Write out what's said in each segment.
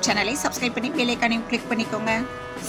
பிரபாஸ்கர் சேனலை சப்ஸ்கிரைப் பண்ணி bell ஐகானையும் click பண்ணிக்கோங்க.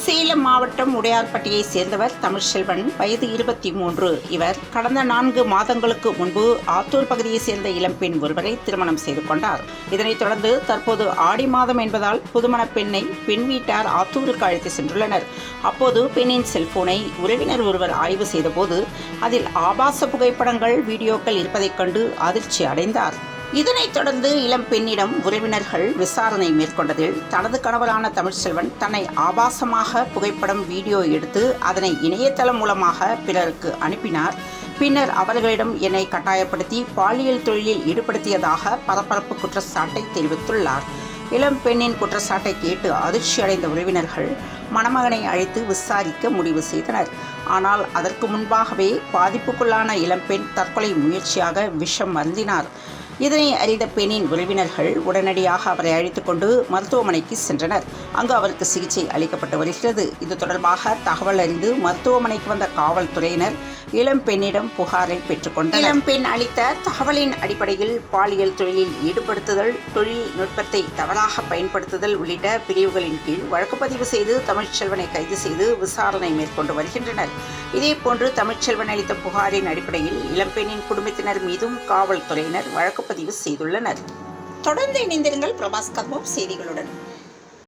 சேலம் மாவட்டம் உடையார்பட்டியை சேர்ந்தவர் தமிழ்ச்செல்வன், வயது 23. இவர் கடந்த 4 மாதங்களுக்கு முன்பு ஆத்தூர் பகுதியை சேர்ந்த இளம்பெண் ஒருவரை திருமணம் செய்து கொண்டார். இதனைத் தொடர்ந்து தற்போது ஆடி மாதம் என்பதால் புதுமண பெண்ணை பெண் வீட்டார் ஆத்தூருக்கு அழைத்து சென்றுள்ளனர். அப்போது பெண்ணின் செல்போனை உறவினர் ஒருவர் ஆய்வு செய்தபோது அதில் ஆபாச புகைப்படங்கள், வீடியோக்கள் இருப்பதைக் கண்டு அதிர்ச்சி அடைந்தார். இதனைத் தொடர்ந்து இளம் பெண்ணிடம் உறவினர்கள் விசாரணை மேற்கொண்டதில் தனது கணவரான தமிழ்ச்செல்வன் தன்னை ஆபாசமாக புகைப்படம், வீடியோ எடுத்து அதனை இணையதளம் மூலமாக பிறருக்கு அனுப்பினார். பின்னர் அவர்களிடம் என்னை கட்டாயப்படுத்தி பாலியல் தொழிலில் ஈடுபடுத்தியதாக பரபரப்பு குற்றச்சாட்டை தெரிவித்துள்ளார். இளம் பெண்ணின் குற்றச்சாட்டை கேட்டு அதிர்ச்சி அடைந்த உறவினர்கள் மணமகனை அழைத்து விசாரிக்க முடிவு செய்தனர். ஆனால் அதற்கு முன்பாகவே பாதிப்புக்குள்ளான இளம்பெண் தற்கொலை முயற்சியாக விஷம் அருந்தினார். இதனை அறிந்த பெண்ணின் உறவினர்கள் உடனடியாக அவரை அழைத்துக் கொண்டு மருத்துவமனைக்கு சென்றனர். அங்கு அவருக்கு சிகிச்சை அளிக்கப்பட்டு வருகிறது. இது தொடர்பாக தகவல் அறிந்து மருத்துவமனைக்கு வந்த காவல்துறையினர் இளம் பெண்ணிடம் புகாரை பெற்றுக்கொண்டனர். இளம் பெண் அளித்த தகவலின் அடிப்படையில் பாலியல் தொழிலில் ஈடுபடுத்துதல், தொழில்நுட்பத்தை தவறாக பயன்படுத்துதல் உள்ளிட்ட பிரிவுகளின் கீழ் வழக்குப்பதிவு செய்து தமிழ்ச்செல்வனை கைது செய்து விசாரணை மேற்கொண்டு வருகின்றனர். இதேபோன்று தமிழ்ச்செல்வன் அளித்த புகாரின் அடிப்படையில் இளம்பெண்ணின் குடும்பத்தினர் மீதும் காவல்துறையினர் வழக்கு பதிவு செய்துள்ளனர். தொடர்ந்து இணைந்திருங்கள் பிரபாஸ்கர் செய்திகளுடன்.